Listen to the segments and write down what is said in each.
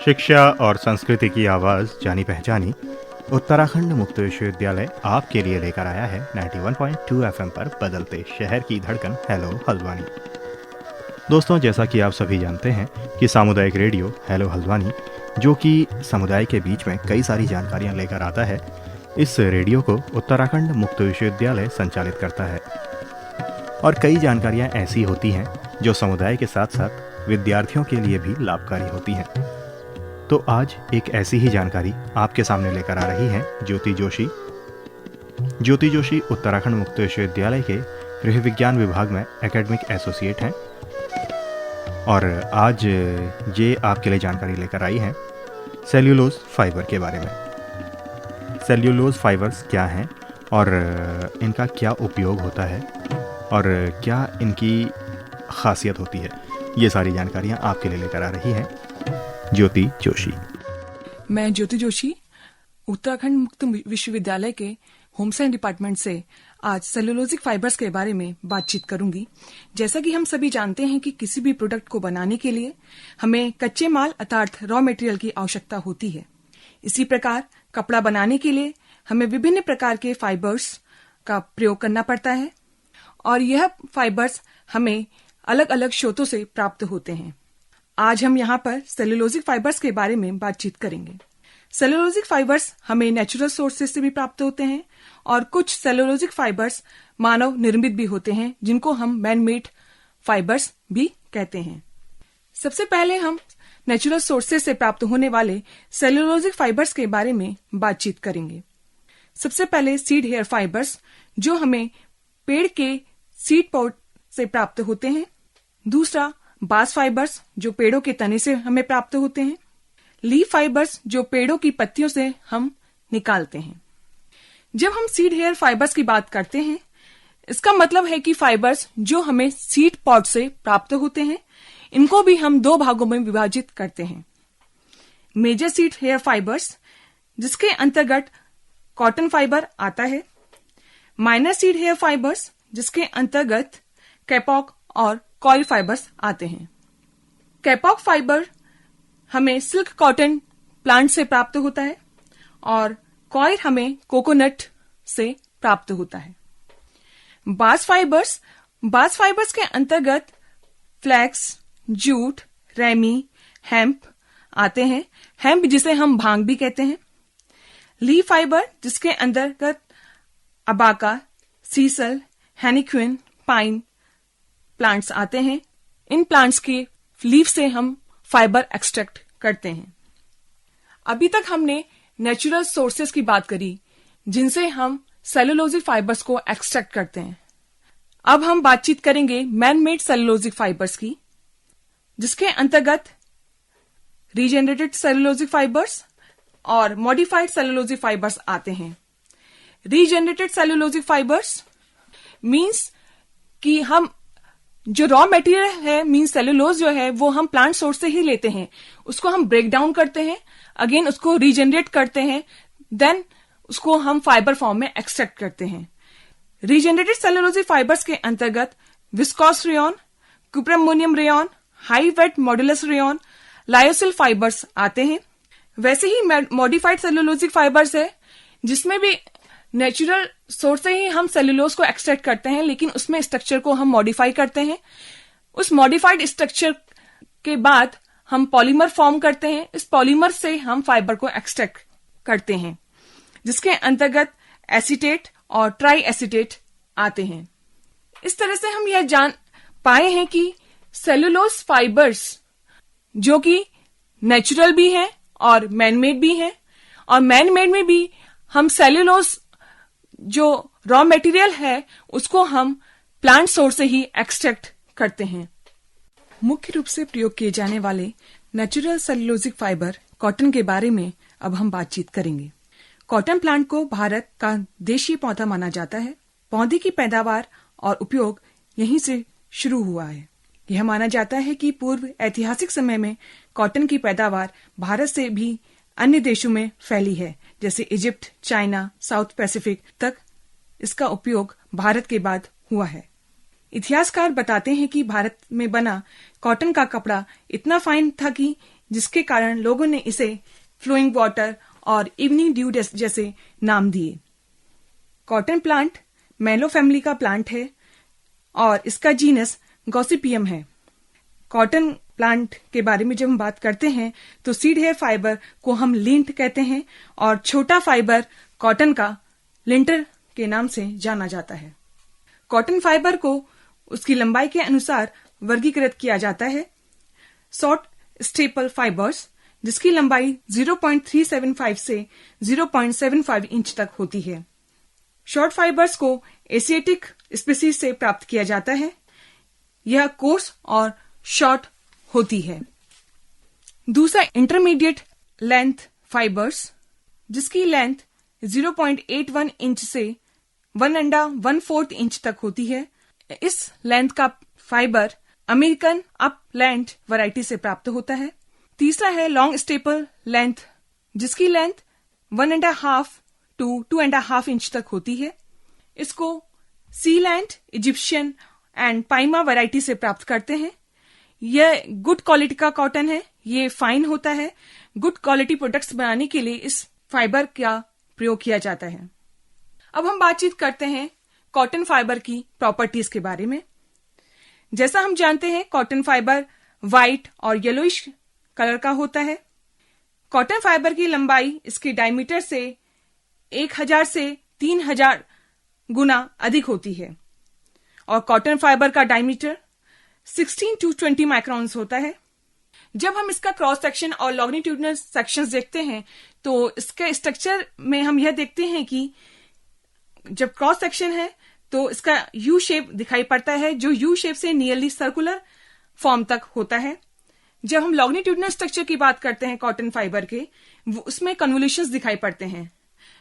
शिक्षा और संस्कृति की आवाज़ जानी पहचानी उत्तराखंड मुक्त विश्वविद्यालय आपके लिए लेकर आया है 91.2 FM पर बदलते शहर की धड़कन हेलो हल्द्वानी। दोस्तों, जैसा कि आप सभी जानते हैं कि सामुदायिक रेडियो हेलो हल्द्वानी, जो कि समुदाय के बीच में कई सारी जानकारियां लेकर आता है, इस रेडियो को उत्तराखंड मुक्त विश्वविद्यालय संचालित करता है। और कई जानकारियां ऐसी होती हैं जो समुदाय के साथ साथ विद्यार्थियों के लिए भी लाभकारी होती हैं। तो आज एक ऐसी ही जानकारी आपके सामने लेकर आ रही हैं ज्योति जोशी। ज्योति जोशी उत्तराखंड मुक्त विश्वविद्यालय के गृह विज्ञान विभाग में एकेडमिक एसोसिएट हैं और आज ये आपके लिए जानकारी लेकर आई हैं सेल्यूलोज फाइबर के बारे में। सेल्यूलोज फाइबर्स क्या हैं और इनका क्या उपयोग होता है और क्या इनकी खासियत होती है, ये सारी जानकारियाँ आपके लिए लेकर आ रही हैं ज्योति जोशी। मैं ज्योति जोशी उत्तराखंड मुक्त विश्वविद्यालय के होम साइंस डिपार्टमेंट से आज सेल्यूलोजिक फाइबर्स के बारे में बातचीत करूंगी। जैसा कि हम सभी जानते हैं कि किसी भी प्रोडक्ट को बनाने के लिए हमें कच्चे माल अर्थात रॉ मटेरियल की आवश्यकता होती है। इसी प्रकार कपड़ा बनाने के लिए हमें विभिन्न प्रकार के फाइबर्स का प्रयोग करना पड़ता है और यह फाइबर्स हमें अलग अलग स्रोतों से प्राप्त होते हैं। आज हम यहाँ पर सेल्यूलोजिक फाइबर्स के बारे में बातचीत करेंगे। सेल्यूलोजिक फाइबर्स हमें नेचुरल सोर्सेज से भी प्राप्त होते हैं और कुछ सेल्यूलोजिक फाइबर्स मानव निर्मित भी होते हैं, जिनको हम मैन मेड फाइबर्स भी कहते हैं। सबसे पहले हम नेचुरल सोर्सेज से प्राप्त होने वाले सेल्यूलोजिक फाइबर्स के बारे में बातचीत करेंगे। सबसे पहले सीड हेयर फाइबर्स, जो हमें पेड़ के सीड पॉड से प्राप्त होते हैं। दूसरा बास्ट फाइबर्स, जो पेड़ों के तने से हमें प्राप्त होते हैं। लीफ फाइबर्स, जो पेड़ों की पत्तियों से हम निकालते हैं। जब हम सीड हेयर फाइबर्स की बात करते हैं, इसका मतलब है कि फाइबर्स जो हमें सीड पॉड से प्राप्त होते हैं, इनको भी हम दो भागों में विभाजित करते हैं। मेजर सीड हेयर फाइबर्स, जिसके अंतर्गत कॉटन फाइबर आता है। माइनर सीड हेयर फाइबर्स, जिसके अंतर्गत कैपॉक और कॉइल फाइबर्स आते हैं। कैपॉक फाइबर हमें सिल्क कॉटन प्लांट से प्राप्त होता है और कॉइल हमें कोकोनट से प्राप्त होता है। बास्ट फाइबर्स के अंतर्गत फ्लैक्स, जूट, रेमी, हेम्प आते हैं। हेम्प जिसे हम भांग भी कहते हैं। लीफ फाइबर, जिसके अंतर्गत अबाका, सीसल, हेनिक्विन, पाइन प्लांट्स आते हैं। इन प्लांट्स के लीफ से हम फाइबर एक्सट्रैक्ट करते हैं। अभी तक हमने नेचुरल सोर्सेज की बात करी, जिनसे हम सेल्यूलोजिक फाइबर्स को एक्सट्रैक्ट करते हैं। अब हम बातचीत करेंगे मैन मेड सेल्यूलोजिक फाइबर्स की, जिसके अंतर्गत रीजेनरेटेड सेल्यूलोजिक फाइबर्स और मॉडिफाइड सेल्यूलोजिक फाइबर्स आते हैं। रीजेनरेटेड सेल्यूलोजिक फाइबर्स मीन्स कि हम जो रॉ मटेरियल है, मीन्स सेल्यूलोज जो है, वो हम प्लांट सोर्स से ही लेते हैं। उसको हम ब्रेक डाउन करते हैं, अगेन उसको रीजेनरेट करते हैं, देन उसको हम फाइबर फॉर्म में एक्सट्रैक्ट करते हैं। रीजेनरेटेड सेल्यूलोजिक फाइबर्स के अंतर्गत viscose rayon, cuprammonium rayon, high wet modulus rayon, lyocell fibres आते हैं। वैसे ही मॉडिफाइड सेल्यूलोजिक फाइबर्स है, जिसमें भी नेचुरल सोर्स से ही हम सेल्यूलोज को एक्सट्रैक्ट करते हैं, लेकिन उसमें स्ट्रक्चर को हम मॉडिफाई करते हैं। उस मॉडिफाइड स्ट्रक्चर के बाद हम पॉलीमर फॉर्म करते हैं। इस पॉलीमर से हम फाइबर को एक्सट्रैक्ट करते हैं, जिसके अंतर्गत एसीटेट और ट्राई एसीटेट आते हैं। इस तरह से हम यह जान पाए हैं कि सेल्यूलोज फाइबर्स जो कि नेचुरल भी हैं और मैनमेड भी हैं, और मैनमेड में भी हम सेल्यूलोज जो रॉ मटेरियल है उसको हम प्लांट सोर्स से ही एक्सट्रैक्ट करते हैं। मुख्य रूप से प्रयोग किए जाने वाले नेचुरल सेल्यूलोजिक फाइबर कॉटन के बारे में अब हम बातचीत करेंगे। कॉटन प्लांट को भारत का देशीय पौधा माना जाता है। पौधे की पैदावार और उपयोग यहीं से शुरू हुआ है। यह माना जाता है कि पूर्व ऐतिहासिक समय में कॉटन की पैदावार भारत से भी अन्य देशों में फैली है, जैसे इजिप्ट, चाइना, साउथ पैसिफिक तक इसका उपयोग भारत के बाद हुआ है। इतिहासकार बताते हैं कि भारत में बना कॉटन का कपड़ा इतना फाइन था कि जिसके कारण लोगों ने इसे फ्लोइंग वाटर और इवनिंग ड्यू जैसे नाम दिए। कॉटन प्लांट मैलो फैमिली का प्लांट है और इसका जीनस गॉसिपियम है। कॉटन प्लांट के बारे में जब हम बात करते हैं तो सीड हेयर फाइबर को हम लिंट कहते हैं और छोटा फाइबर कॉटन का लिंटर के नाम से जाना जाता है। कॉटन फाइबर को उसकी लंबाई के अनुसार वर्गीकृत किया जाता है। शॉर्ट स्टेपल फाइबर्स जिसकी लंबाई 0.375 से 0.75 इंच तक होती है। शॉर्ट फाइबर्स को एशियाटिक स्पीसीज से प्राप्त किया जाता है। यह कोर्स और शॉर्ट होती है। दूसरा इंटरमीडिएट लेंथ फाइबर्स जिसकी लेंथ 0.81 इंच से 1¼ इंच तक होती है। इस लेंथ का फाइबर अमेरिकन अपलैंड वैरायटी से प्राप्त होता है। तीसरा है लॉन्ग स्टेपल लेंथ जिसकी लेंथ 1½ to 2½ इंच तक होती है। इसको सीलैंड, इजिप्शियन एंड पाइमा वैरायटी से प्राप्त करते हैं। यह गुड क्वालिटी का कॉटन है। ये फाइन होता है। गुड क्वालिटी प्रोडक्ट्स बनाने के लिए इस फाइबर का प्रयोग किया जाता है। अब हम बातचीत करते हैं कॉटन फाइबर की प्रॉपर्टीज के बारे में। जैसा हम जानते हैं कॉटन फाइबर व्हाइट और येलोइश कलर का होता है। कॉटन फाइबर की लंबाई इसके डायमीटर से 1000 से 3000 गुना अधिक होती है और कॉटन फाइबर का डायमीटर 16 to 20 माइक्रोन्स होता है। जब हम इसका क्रॉस सेक्शन और लॉन्गिट्यूडिनल सेक्शंस देखते हैं तो इसके स्ट्रक्चर में हम यह देखते हैं कि जब क्रॉस सेक्शन है तो इसका यू शेप दिखाई पड़ता है जो यू शेप से नियरली सर्कुलर फॉर्म तक होता है। जब हम लॉन्गिट्यूडिनल स्ट्रक्चर की बात करते हैं कॉटन फाइबर के, उसमें कन्वोल्यूशंस दिखाई पड़ते हैं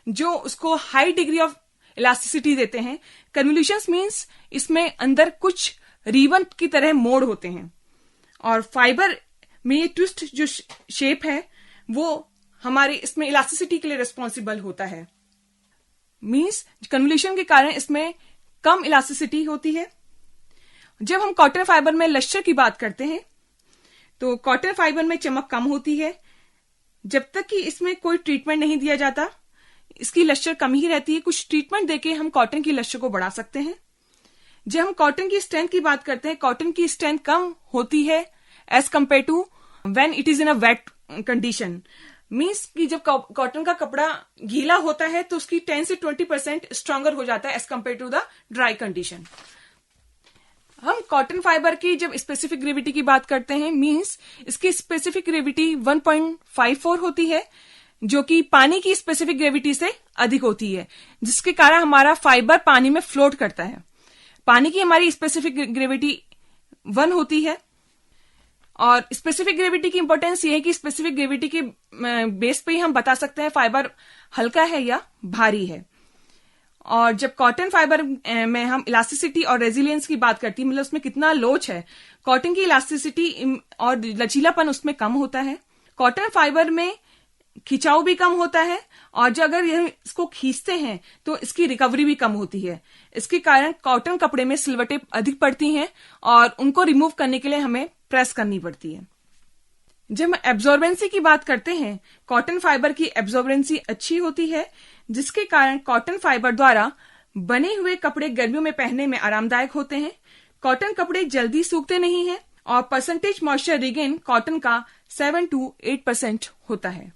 जो उसको हाई डिग्री ऑफ इलास्टिसिटी देते हैं। कन्वोल्यूशंस मींस इसमें अंदर कुछ रिबन की तरह मोड़ होते हैं और फाइबर में ये ट्विस्ट जो शेप है वो हमारे इसमें इलास्टिसिटी के लिए रिस्पॉन्सिबल होता है। मींस कन्वोल्यूशन के कारण इसमें कम इलास्टिसिटी होती है। जब हम कॉटन फाइबर में लश्चर की बात करते हैं तो कॉटन फाइबर में चमक कम होती है। जब तक कि इसमें कोई ट्रीटमेंट नहीं दिया जाता इसकी लश्चर कम ही रहती है। कुछ ट्रीटमेंट देके हम कॉटन की लश्चर को बढ़ा सकते हैं। जब हम कॉटन की स्ट्रेंथ की बात करते हैं कॉटन की स्ट्रेंथ कम होती है as compared to when it is in a wet condition. Means कि जब कॉटन का कपड़ा गीला होता है तो उसकी 10 से 20% स्ट्रांगर हो जाता है as compared to the dry condition. हम कॉटन फाइबर की जब स्पेसिफिक ग्रेविटी की बात करते हैं मीन्स इसकी स्पेसिफिक ग्रेविटी 1.54 होती है जो कि पानी की स्पेसिफिक ग्रेविटी से अधिक होती है, जिसके कारण हमारा फाइबर पानी में फ्लोट करता है। पानी की हमारी स्पेसिफिक ग्रेविटी 1 होती है और स्पेसिफिक ग्रेविटी की इंपॉर्टेंस ये है कि स्पेसिफिक ग्रेविटी के बेस पे ही हम बता सकते हैं फाइबर हल्का है या भारी है। और जब कॉटन फाइबर में हम इलास्टिसिटी और रेजिलियंस की बात करती है, मतलब उसमें कितना लोच है, कॉटन की इलास्टिसिटी और लचीलापन उसमें कम होता है। कॉटन फाइबर में खिंचाव भी कम होता है और जो अगर इसको खींचते हैं तो इसकी रिकवरी भी कम होती है। इसके कारण कॉटन कपड़े में सिलवटें अधिक पड़ती हैं और उनको रिमूव करने के लिए हमें प्रेस करनी पड़ती है। जब हम एब्जॉर्बेंसी की बात करते हैं कॉटन फाइबर की एब्जॉर्बेंसी अच्छी होती है, जिसके कारण कॉटन फाइबर द्वारा बने हुए कपड़े गर्मियों में पहनने में आरामदायक होते हैं। कॉटन कपड़े जल्दी सूखते नहीं हैं और परसेंटेज मॉइस्चर रिगेन कॉटन का 7 to 8% होता है।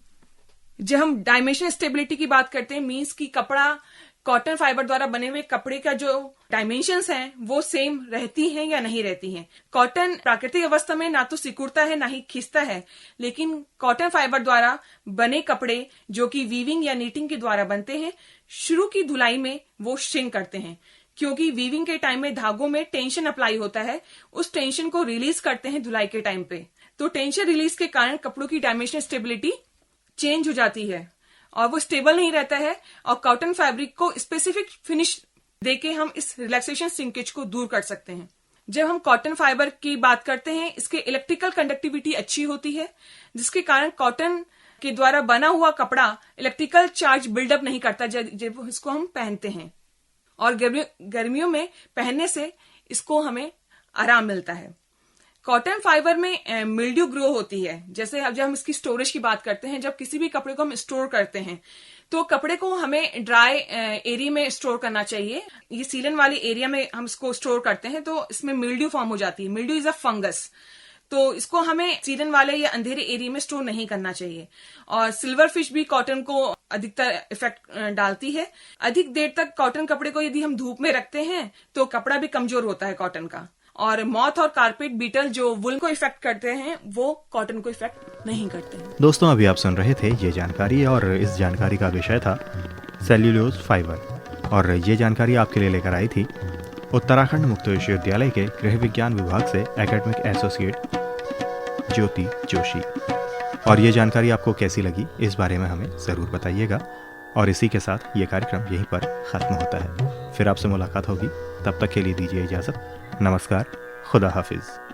जब हम डायमेंशन स्टेबिलिटी की बात करते हैं मींस कि कपड़ा कॉटन फाइबर द्वारा बने हुए कपड़े का जो डायमेंशंस हैं वो सेम रहती हैं या नहीं रहती हैं। कॉटन प्राकृतिक अवस्था में ना तो सिकुड़ता है ना ही खिंचता है, लेकिन कॉटन फाइबर द्वारा बने कपड़े जो कि वीविंग या नीटिंग के द्वारा बनते हैं शुरू की धुलाई में वो श्रिंक करते हैं, क्योंकि वीविंग के टाइम में धागों में टेंशन अप्लाई होता है, उस टेंशन को रिलीज करते हैं धुलाई के टाइम पे। तो टेंशन रिलीज के कारण कपड़ों की डायमेंशन स्टेबिलिटी चेंज हो जाती है और वो स्टेबल नहीं रहता है और कॉटन फैब्रिक को स्पेसिफिक फिनिश देके हम इस रिलैक्सेशन सिंकेज को दूर कर सकते हैं। जब हम कॉटन फाइबर की बात करते हैं इसके इलेक्ट्रिकल कंडक्टिविटी अच्छी होती है, जिसके कारण कॉटन के द्वारा बना हुआ कपड़ा इलेक्ट्रिकल चार्ज बिल्डअप नहीं करता जब इसको हम पहनते हैं और गर्मियों में पहनने से इसको हमें आराम मिलता है। कॉटन फाइबर में मिल्ड्यू ग्रो होती है। जैसे अब जब हम इसकी स्टोरेज की बात करते हैं, जब किसी भी कपड़े को हम स्टोर करते हैं तो कपड़े को हमें ड्राई एरिया में स्टोर करना चाहिए। ये सीलन वाली एरिया में हम इसको स्टोर करते हैं तो इसमें मिल्ड्यू फॉर्म हो जाती है। मिल्ड्यू इज अ फंगस, तो इसको हमें सीलन वाले या अंधेरे एरिया में स्टोर नहीं करना चाहिए। और सिल्वर फिश भी कॉटन को अधिकतर इफेक्ट डालती है। अधिक देर तक कॉटन कपड़े को यदि हम धूप में रखते हैं तो कपड़ा भी कमजोर होता है कॉटन का। और मॉथ और कारपेट बीटल जो वुल को इफेक्ट करते हैं वो कॉटन को इफेक्ट नहीं करते हैं। दोस्तों, अभी आप सुन रहे थे ये जानकारी, और इस जानकारी का विषय था सेल्यूलोज फाइबर। और ये जानकारी आपके लिए लेकर आई थी उत्तराखंड मुक्त विश्वविद्यालय के गृह विज्ञान विभाग से एकेडमिक एसोसिएट ज्योति जोशी। और ये जानकारी आपको कैसी लगी इस बारे में हमें ज़रूर बताइएगा। और इसी के साथ ये कार्यक्रम यहीं पर ख़त्म होता है। फिर आपसे मुलाकात होगी, तब तक के लिए दीजिए इजाज़त। नमस्कार, खुदा हाफिज़।